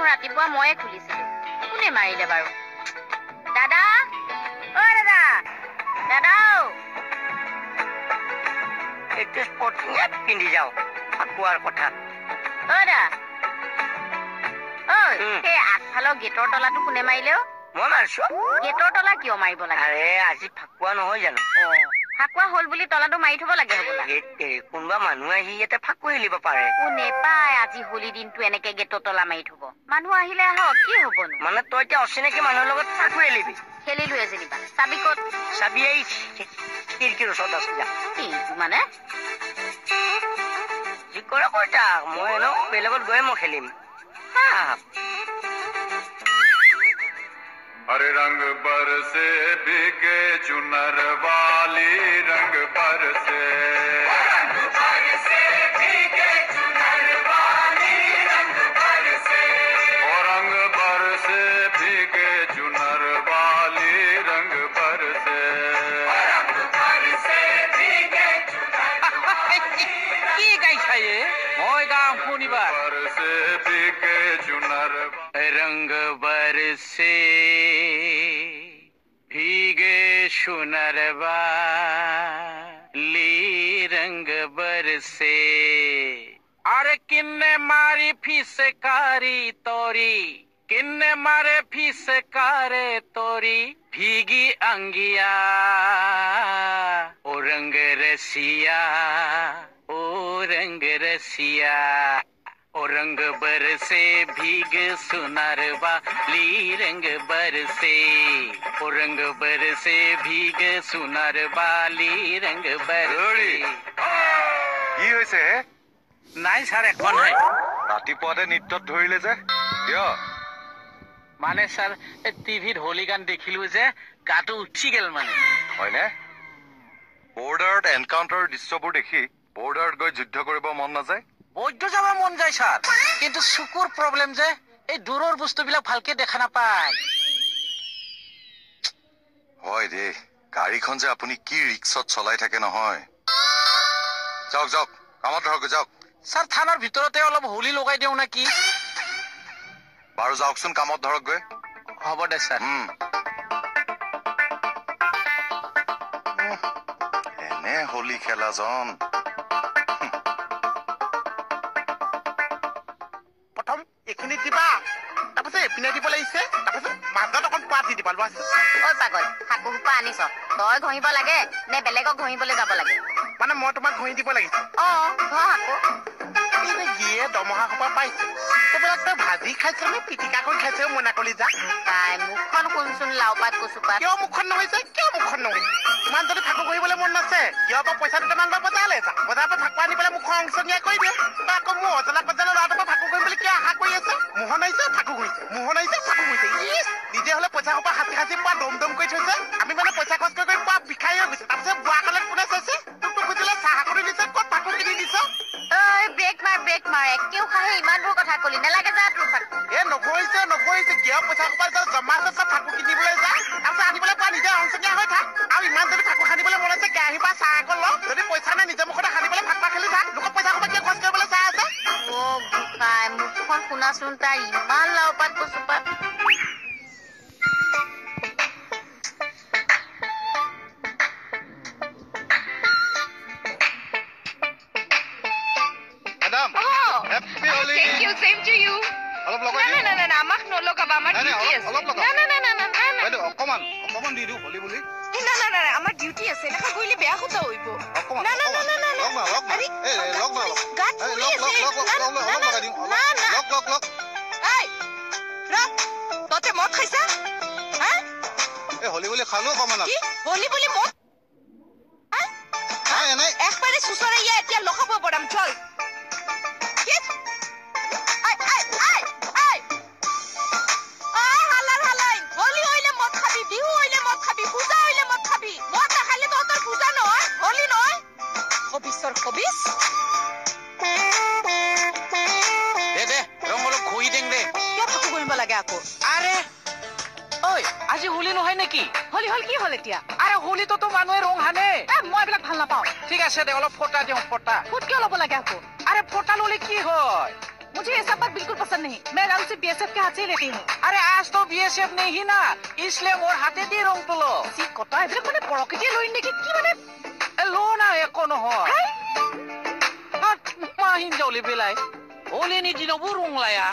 ৰাতিপুৱা ময়ে খুলিছিলো কোনে মাৰিলে বাৰু দাদা ও দাদা দাদা এইটো স্পৰ্টিঙে পিন্ধি যাওঁ ফাকুৱাৰ কথা ও দা ঐ সেই আগফালৰ গেটৰ তলাটো কোনে মাৰিলে মই মাৰিছো গেটৰ তলা কিয় মাৰিব লাগে আৰে আজি ফাকুৱা নহয় জানো ফাকুৱা হল বুলি তলাটো মাৰি থব লাগে হবলা কোনোবা মানুহ আহি ইয়াতে ফাকু হেলিব পাৰে কোনে পায় আজি হোলী দিনটো এনেকে গেটৰ তলা মাৰি থব মানুহ আহিলে আহক কি হবনো মানে তই এতিয়া অচিনাকি মানুহৰ লগত ফাকু হেলিবি খেলিলোৱে যেনিবা চাবি ক'ত চাবি এই খিৰিকীৰ ওচৰত আছে যা এইটো মানে যি কৰে কৈ থাক মই এনেও বেলেগত গৈ মই খেলিম अरे रंग बरसे भीगे चुनर वाली रंग बरसे भीगे चुनर वाली रंग बरसे रंग बरसे भीगे चुनर वाली रंग बरसे भीगे কি গাইছা এ মই গাম শুনিবা बरसे भीगे चुनर रंग बरसे भीगे सुनर वाली रंग बरसे अरे किन्ने मारी फिसकारी तोरी किन्ने मारे फिसकारे तोरी भीगी अंगिया ओ रंग रसिया ओ रंग रसिया ओ रंग बरसे भीग सुनर वाली रंग बरसे ओ रंग बरसे भीग सुनर वाली रंग बरसे কি হৈছে নাই স্যার এখন নাই ৰাতিপুৱাতে নৃত্যত ধৰিলে যে কিয় মানে স্যার টিভিত হোলি গান দেখিলো যে গাটো উঠি গেল মানে হয়নে বৰ্ডাৰত এনকাউন্টাৰ দৃশ্যবোৰ দেখি বৰ্ডাৰত গৈ যুদ্ধ কৰিব মন নাযায় বৈদ্য যাব মন যায় স্যাৰ কিন্তু চকুৰ প্ৰব্লেম যে এই দূৰৰ বস্তুবিলাক ভালকে দেখা নাপায় হয় দে গাড়ীখন যে আপুনি কি ৰিক্সত চলাই থাকে নহয় যাওক যাওক কামত ধৰক যাওক স্যাৰ থানাৰ ভিতৰতে অলপ হোলি লগাই দিও নাকি বাৰু যাওকচোন কামত ধৰক গৈ হ'ব দে স্যাৰ এনে হোলি খেলাজন প্ৰথম এখিনি দিবা তাৰপিছত এপিনে দিব লাগিছে তাৰপিছত মাজত অকণ পাত দি দিবা লোৱা ঐ পাগল ফাকু সোপা আনিছ তই ঘঁহিব লাগে নে বেলেগক ঘঁহিবলৈ যাব লাগে মানে মই তোমাক ঘঁহি দিব লাগিছে ঘঁহ আকৌ যিয়ে দমহা সোপা পাইছে সেইবিলাক তই ভাজি খাইছ নে পিটিকা কৰি খাইছে মনাকলি যা তাই মুখখন শুনচোন লাও পাত কচু পাত কিয় মুখখন নহৈছে কিয় মুখখন নহৈছে ইমান যদি ফাকু কৰিবলৈ মন নাছে কিয় পৰা পইচা দুটামান লৈ বজাৰলৈ যা বজাৰৰ পৰা ফাকু আনি পেলাই মুখৰ অংশনীয়া কৰি দিয়ে তই আকৌ মোৰ অজলা পজালৰ ল'ৰাটোৰ পৰা ফাকু কৰিম বুলি কিয় আশা কৰি আছে মোহন আহিছে ফাকু কৰিছে মোহন আহিছে ফাকু কৰিছে নিজে হলে পইচা সোপা সাঁচি সাঁচি পোৱা দম দম কৰি থৈছে আমি মানে পইচা খৰচ কৰি পোৱা বিষাই হৈ গৈছে তাৰপিছত বুঢ়া কালত কোনে চাইছে তোক খুজিলে চাহ কৰি দিছে ক'ত ফাকু কিনি দিছ ব্ৰেক মাৰ একেও খাহে ইমান দূৰ কথা কলি নালাগে যা তোৰ ফাকু নকৰিছে কিয় পইচা সোপা জমা হৈছে ফাকু কিনিবলৈ যা তাৰপিছত আনিবলৈ পোৱা নিজে অংশনীয়া হৈ থাক আৰু ইমান যদি ফাকু সানিবলৈ মন আছে কেৰাহী পৰা চাহ আকৌ ল যদি পইচা নাই নিজে মুখতে সানিবলৈ ফাকুৱা খেলি থাক লোকৰ পইচা সোপা কিয় খৰচ কৰিবলৈ চাই আছে বুকাই মুখখন শুনাচোন তাৰ ইমান লাও পাত কচু পাত হোলি বুলি খালো অকমান হোলি বুলি মত একবারে সুসরে ইয়া এতিয়া লখাব পড়াম চল হোলি হইলে মদ খাবি বিহু হইলে মদ খাবি পূজা হইলে মদ খাবি মদ না খাইলে তো তোর পূজা নয় হোলি নয় খবিসর খবিস দে রং অলপ খুই দেং দে কিয় ফাকু কৰিব লাগে আকৌ আরে ওই আজি হোলি নহয় নেকি হোলি হল কি হল এতিয়া আরে হোলি তো মানুহে ৰং হানে মই এইবিলাক ভাল নাপাওঁ ঠিক আছে দে অলপ ফটা দিওঁ ফটা ফুট কিয় ল'ব লাগে আকৌ আরে ফটা ললে কি হয় मुझे ये सब बात बिल्कुल पसंद नहीं। मैं रंग से बीएसएफ के हाथ से ही लेती हूँ। अरे आज तो बीएसएफ नहीं ना, इसलिए मोर हाथे दी रंग तुलो। सी कता এইবিলাক মানে পৰকেটিয়ে লৈ নেকি কি মানে লো না একো নহয়। মা হিনজাউলি বেলাই হলিনি দিনবো ৰংলায়া।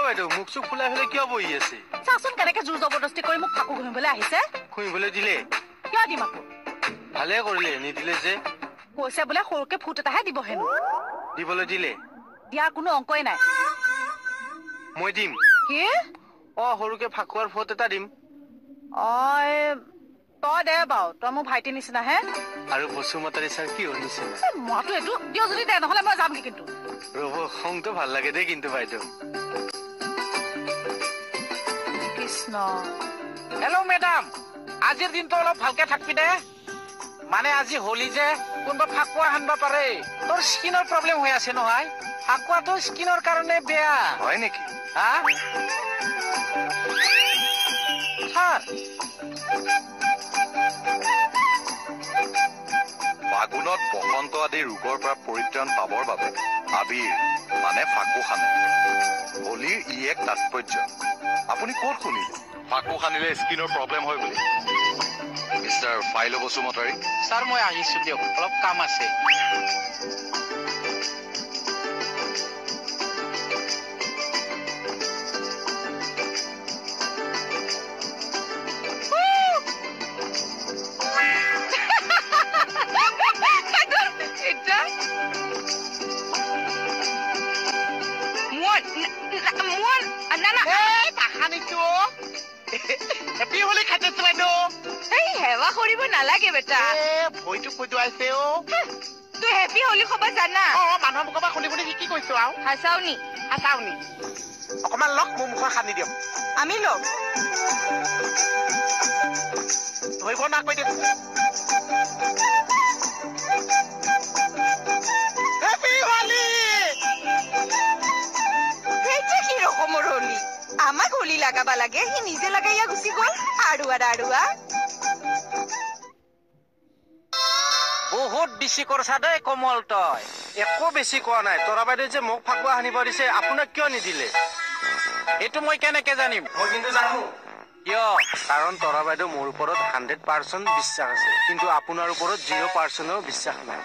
বাইদেউ মুখ চুখ ফুলাই ফেলে কিয় বহি আছে? চাচোন কেনেকে জোৰ জবৰদস্তি কৰি মোক ফাকু ঘুমিবলৈ আহিছে। ঘুমিবলৈ দিলে? কিয় দিম আকৌ? ভালে কৰিলে, নিদিলে যে। কৈছে বোলে সৰুকে ফুট এটাহে দিব হেনো। দিবলৈ দিলে? দিয়াৰ কোনো অংকই নাই। মই দিম। কি? সৰুকে ফাকুৱাৰ ফুট এটা দিম। তই দে বাৰু, তই মোৰ ভাইটিৰ নিচিনাহে। আৰু বসুমতাৰী ছাৰ কি হ'ল নিচিনা? মইতো এইটো দিয় যদি দে, নহলে মই যামগে কিন্তু। ৰব, খংটো ভাল লাগে দেই কিন্তু বাইদেউ। কৃষ্ণ। হেল্ল' মেডাম, আজিৰ দিনটো অলপ ভালকে থাকবি দে। মানে আজি হোলি যে কোনোবা ফাকুৱা হানবা পাৰে। তোৰ স্কিনৰ প্ৰব্লেম হৈ আছে নহয়। ফাকুৱাটো স্কিনৰ কাৰণে বেয়া। হয় নেকি? হা ছাৰ, ফাগুনত বসন্ত আদি ৰোগৰ পৰা পৰিত্ৰাণ পাবৰ বাবে আবিৰ মানে ফাকু সানে। হোলীৰ ই এক তাৎপৰ্য। আপুনি ক'ত শুনিলে ফাকু সানিলে স্কিনৰ প্ৰব্লেম হয় বুলি? Mister file Basumatary. ছাৰ মই আহিছো দিয়ক, অলপ কাম আছে। হেৱা কৰিব নালাগে বেটা। ভৰিটো খুজুৱাইছে অ। তই হেপী হোলী খবৰ জানা? মানুহৰ মুখৰ পৰা শুনি শুনি শিকি কৈছো আৰু। হাচাওনি হাচাওনি অকমান লগ, মোৰ মুখৰ সানি দিয়ক। আমি লগ ধৰিব না কৈ দিয়ক। হেপী হোলী। সেইটো কি ৰকমৰ হোলী? আমাক হোলী লাগাবা লাগে, সি নিজে লাগাইয়া গুচি গ'ল। আৰুৱা বহুত বেছি কৰছা দেই কমল তই। একো বেছি কোৱা নাই। তৰা বাইদেউ যে মোক ফাকুৱা সানিব দিছে, আপোনাক কিয় নিদিলে? এইটো মই কেনেকে জানিম? মই কিন্তু জানো। কিয়? কাৰণ তৰা বাইদেউ মোৰ ওপৰত 100% বিশ্বাস আছে, কিন্তু আপোনাৰ ওপৰত 0%ও বিশ্বাস নাই।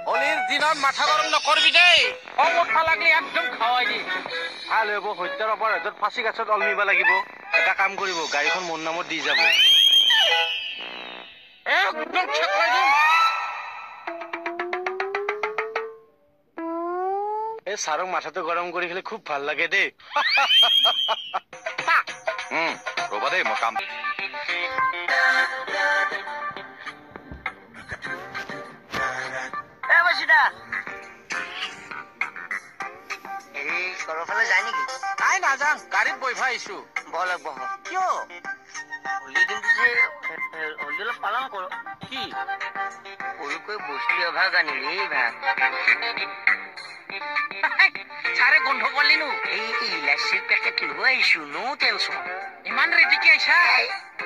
হোলীৰ দিনত মাথা গৰম নকৰবি দেই। খং উঠবা লাগিলে একদম খাৱাই দি। ভাল হ'ব, হত্যাৰ অপৰাধত ফাঁচি কাছত অলমিব লাগিব। এটা কাম কৰিব, গাড়ীখন মোৰ নামত দি যাব। একদম চেকলাই দিম। এই ছাৰক মাথাটো গৰম কৰি খেলি খুব ভাল লাগে দেই। ৰবা দেই, মই কাম। ঘৰফালে যায় নেকি? নাই নাযাওঁ, গাড়ীত বহিব আহিছো। বলক বহ। কিয়? হোলী দিনটো যে হোলী অলপ পালন কৰো। কি? সৰুকৈ বস্তু এভাগ আনিলি ভাগ। ছাৰে গোন্ধ পালিনো। এই ইলাচিৰ পেকেট লৈ আহিছো, নো টেনচন। ইমান ৰেডিকে আহিছা?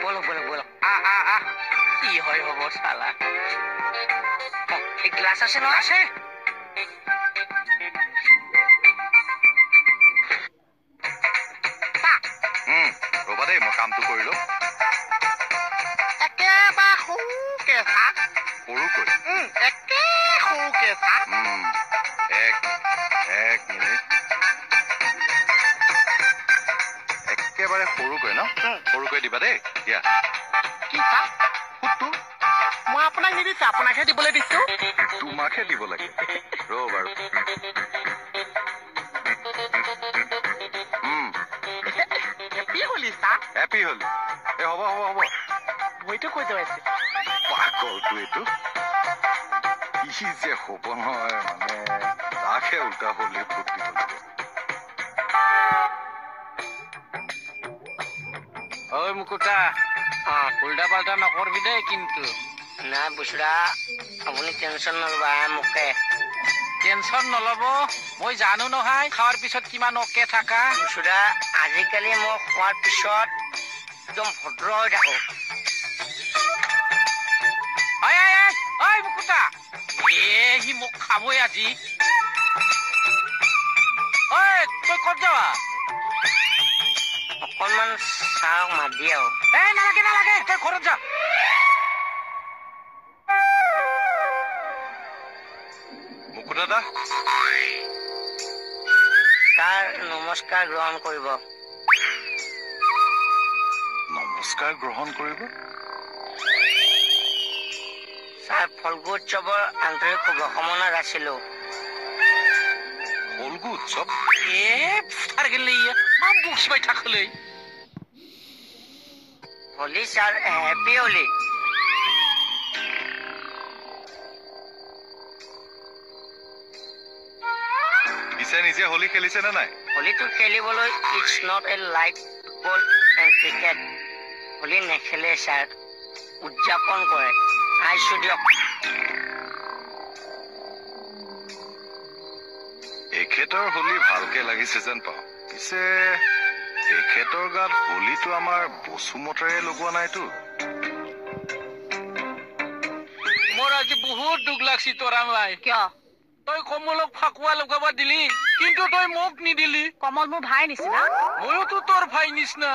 বলক বলক বলক। আহ কি হয় হ'ব চালা। এই গ্লাছ আছে ন? আছে। ৰবা দেই, মই কামটো কৰি লওঁ। একেবাৰে সৰুকে চা। সৰুকৈ? একে সৰুকে চা। এক মিনিট। একেবাৰে সৰুকৈ ন? সৰুকৈ দিবা দেই। দিয়া। কি চা? ফুটটো মই আপোনাক নিদিছো, আপোনাকহে দিবলৈ দিছো। তোমাকহে দিব লাগে। ৰ বাৰু। হেপী হোলী চা। হেপী হোলী। এ হ'ব। ভৰিটো খুজুৱাইছে। পাগলটো এইটো। ই যে হ'ব নহয়, মানে তাকহে উল্টা হোলী ফুট দিব লাগে। ঐ মুকুতা, উল্টা পাল্টা নকৰবি দেই কিন্তু। না বুচৰা, আপুনি টেনচন নলবা মোকে। টেনচন নলব, মই জানো নহয় খোৱাৰ পিছত কিমান অকে থাকা। বুচৰা, আজিকালি মই খোৱাৰ পিছত একদম ভদ্ৰ হৈ থাকো। মুকুতা, সি মোক খাবই আজি ঐ তই ক'ত যাবা অকণমান চাওক মাত দিয়া নালাগে নালাগে তই ঘৰত যা মুকু দাদা তাৰ নমস্কাৰ গ্ৰহণ কৰিব নমস্কাৰ গ্ৰহণ কৰিব ছাৰ ফল্গু উৎসৱৰ আন্তৰিক শুভকামনা যাচিলো ফল্গু উৎসৱ ফুটাৰ গেলি মা বুকচিবাই থাকলৈ হোলী ছাৰ হেপী হোলী পিছে নিজে হোলী খেলিছে নে নাই হোলীটো খেলিবলৈ it's not a like football and cricket Holi নেখেলে ছাৰ উদযাপন কৰে আহিছো দিয়ক এখেতৰ হোলী ভালকে লাগিছে যেন পাওঁ পিছে এখেতৰ গাত হোলীটো আমাৰ বসুমতৰে লগোৱা নাইতো মোৰ আজি বহুত দুখ লাগছি তোৰা মাই কিয় তই কমলক ফাকুৱা লগাব দিলি কিন্তু তই মোক নিদিলি কমল মোৰ ভাই নিচিনা ময়োতো তোৰ ভাই নিচিনা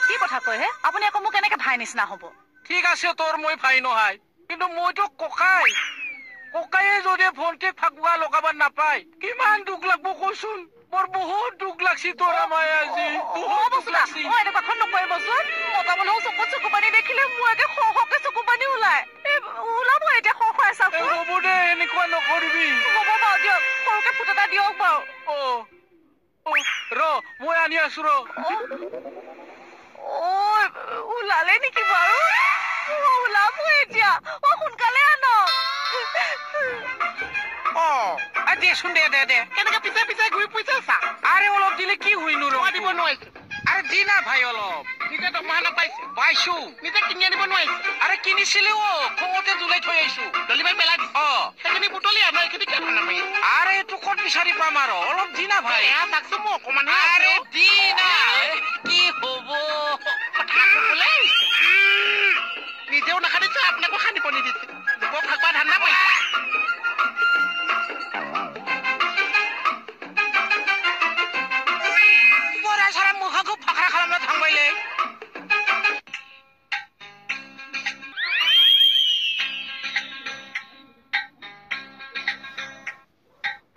কি কথা কয় হে আপুনি আকৌ মোক কেনেকে ভাই নিচিনা হ'ব ঠিক আছে তোৰ মই ভাই নহয় কিন্তু মইতো ককায়ে যদি ভণ্টিক ফাকুৱা লগাব নাপায় কিমান দুখ লাগব কচোন মোৰ বহুত দুখ লাগছি তোৰা মাই আজি বহুত দুখ লাগছি এনেকুৱাখন নকৰিবচোন মতা মানুহৰ চকুত চকু পানী দেখিলে মোৰ একে সৰহকে চকু পানী ওলাব এতিয়া হ'ব দে এনেকুৱা নকৰিবি হ'ব বাৰু দিয়ক সৰুকে ফুট এটা দিয়ক বাৰু ৰ মই আনি আছো ৰ ওলালে নেকি বাৰু ওলাব এতিয়া সোনকালে আনক দেচোন দে কেনেকে পিছে পিছে ঘূৰি ফুৰিছে চা আৰে অলপ দিলে কি হইনো মই দিব নোৱাৰিছো আৰে দি না ভাই অলপ নিজে দৰমহা নাপাইছে পাইছো নিজে কিনি আনিব নোৱাৰিছে আৰে কিনিছিলি খঙতে জুলাই থৈ আহিছো ডলিবাই পেলাই দিছে সেইখিনি বুটলি আনো এইখিনি কিয় নাপাৰি আৰে এইটো ক'ত বিচাৰি পাম আৰু অলপ দি না ভাই এয়া চাকচোন মোৰ অকমান আৰে দি না কি হব কথা কবলৈ আহিছে নিজেও নাখানিছে আপোনাকো খান্দি পনি দিছে যুৱক ফাকুৱা ধান্দা পাইছে মুখা খুব ফাঁকৰা খালামনা থাংবাইলে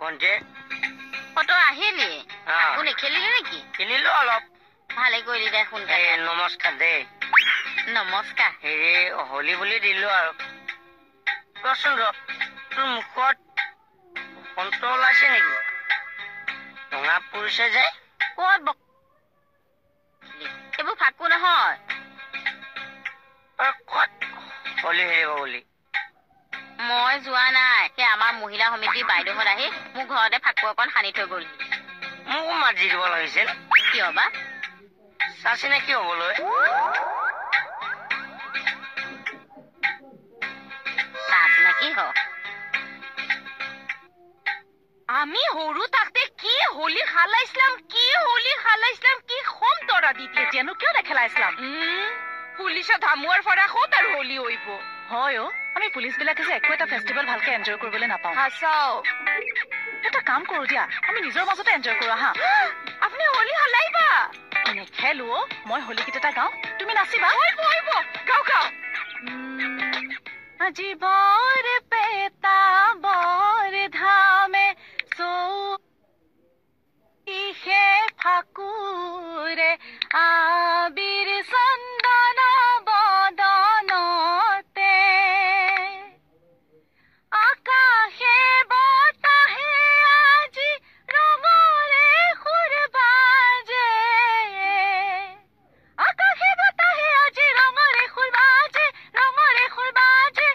ভণ্টি তই আহিলি কোনে খেলিলি নেকি খেলিলো অলপ ভালে কৰিলি দে সোনকালে নমস্কাৰ দেই নমস্কাৰ হেৰি হোলী বুলি দিলো আৰু ৰচোন তোৰ মুখত বসন্ত ওলাইছে নেকি ৰঙা পৰিছে যে ক'ত এইবোৰ ফাকু নহয় ক'ত হোলী খেলিব বুলি মই যোৱা নাই সেই আমাৰ মহিলা সমিতিৰ বাইদেউহঁত আহি মোৰ ঘৰতে ফাকু অকণ সানি থৈ গ'লহি মোকো মাতি দিব লাগিছিল কিয় বা চাচি নে কি হবলৈ কি আমি সৰু থাকতে কি হোলী খালাইছিলাম কি খম তৰা দি এতিয়ানো কিয় নেখেলাইছিলাম পুলিচৰ ধামুৱাৰ ফৰা ক'ত আৰু হোলী হইব হয় আমি পুলিচ বিলাকে যে একো এটা ফেষ্টিভেল ভালকে এনজয় কৰিবলৈ নাপাওঁ হাচাও এটা কাম কৰো দিয়া আমি নিজৰ মাজতে এনজয় কৰো হা আপুনি হোলী হালাইবা নেখেলো মই হোলী গীত এটা গাওঁ তুমি নাচিবা গাওঁ জীবর পেতা বর ধামে সে ফাকুরে আবির সন্দন বদনতে আকাশে বতাহে আজি রঙরে সুর বাজে আকাশে বতাহে আজি রঙরে সুর বাজে রঙরে সুর বাজে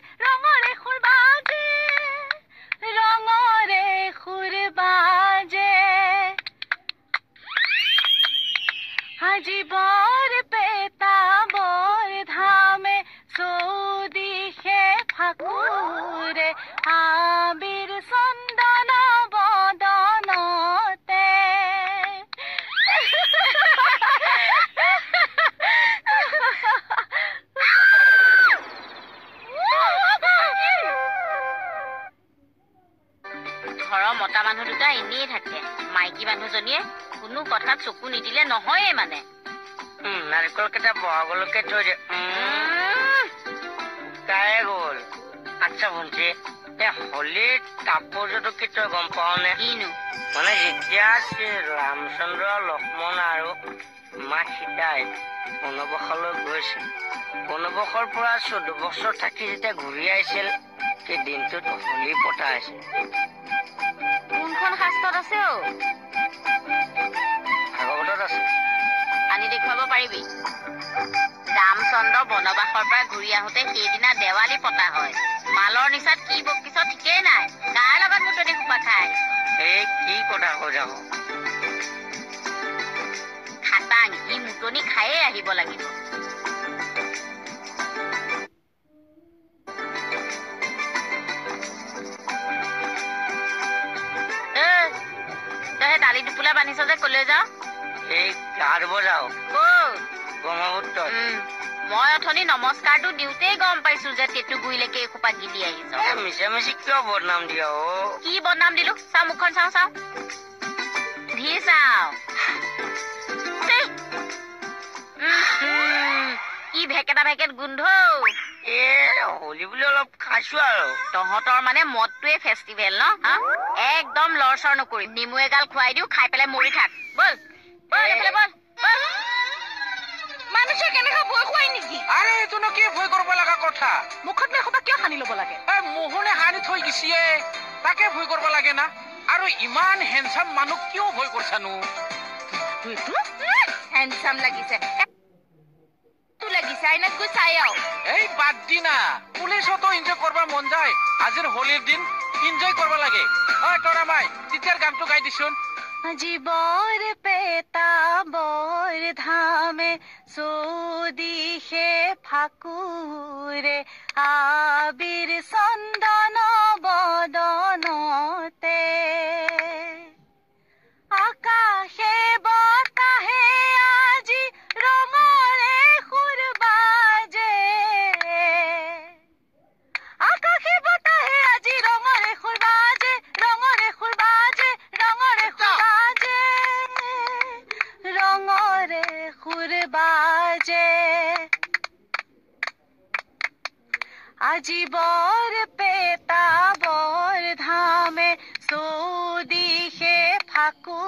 মানুহ দুটা এনেই থাকে মাইকী মানুহজনীয়ে কোনো কথাত চকু নিদিলে নহয়ে মানে নাৰিকল কেইটা বহাগলৈকে থৈ দে কায়ে গ'ল আচ্ছা ভণ্টি হোলীৰ তাৎপৰ্যটো কি তই গম পাৱ নে কিনো মানে যেতিয়া ৰামচন্দ্ৰ লক্ষ্মণ আৰু মা সীতাই বনবাসলৈ গৈছিল বনবাসৰ পৰা 14 বছৰ থাকি যেতিয়া ঘূৰি আহিছিল সেই দিনটোত হোলী পতা আছিল কোনখন শাস্ত্ৰত আছে ভাগৱতত আছে আনি দেখুৱাব পাৰিবি ৰামচন্দ্ৰ বনবাসৰ পৰা ঘূৰি আহোঁতে সেইদিনা দেৱালী পতা হয় মালৰ নিচাত কি বকিছ ঠিকেই নাই কাৰ লগত মুতনি সোপা খাই এই কি কথা কৈ যাব খাটাং ই মুতনি খায়ে আহিব লাগিব তই দালি দুপুলা বান্ধিছ যে কলৈ যাওঁ এই গা ধুব যাওঁ ব্ৰহ্মপুত্ৰ মই অথনি নমস্কাৰটো দিওঁতেই গম পাইছো যে টেটুগুৰিলৈকে এসোপা গিলি আহিছ মিছা মিছি কিয় বদনাম দিয়া কি বদনাম দিলো চাওঁ মুখখন চাওঁ ধি চাওঁ কি ভেকেটা ভেকেট গোন্ধ হোলী বুলি অলপ খাইছো আৰু তহঁতৰ মানে মদটোৱে ফেষ্টিভেল ন একদম লৰচৰ নকৰি নেমু এগাল খুৱাই দিও খাই পেলাই মৰি থাক বল মানুহে কেনেকৈ ভয় খুৱাই নেকি আৰে এইটোনো কি ভয় কৰিব লগা কথা মুখত এসোপা কিয় সানি ল'ব লাগে মোহনে সানি থৈ দিছে তাকে ভয় কৰিব লাগে না আৰু ইমান হেণ্ডচাম মানুহ কিয় ভয় কৰিছানো হেণ্ডচাম লাগিছে লাগিছে আইনাত গৈ চাই আও এই বাদ দি না পুলিচতো এনজয় কৰিব মন যায় আজিৰ হোলীৰ দিন এনজয় কৰিব লাগে তৰা মাই তেতিয়াৰ গানটো গাই দিছোন আজি বৰ পেটা বৰ ধামে চৌদিশে ফাকুৰে আবিৰ চন্দন বদনতে আকাশে বতাহে আজি ৰঙৰে সুৰ বাজে আকাশে বতাহে আজি ৰঙৰে সুৰ বাজে ৰঙৰে সুৰ বাজে ৰঙৰে সুৰ বাজে ৰঙৰে সুৰ বাজে আজি বৰ পেটা বৰ ধামে চৌদিশে ফাকু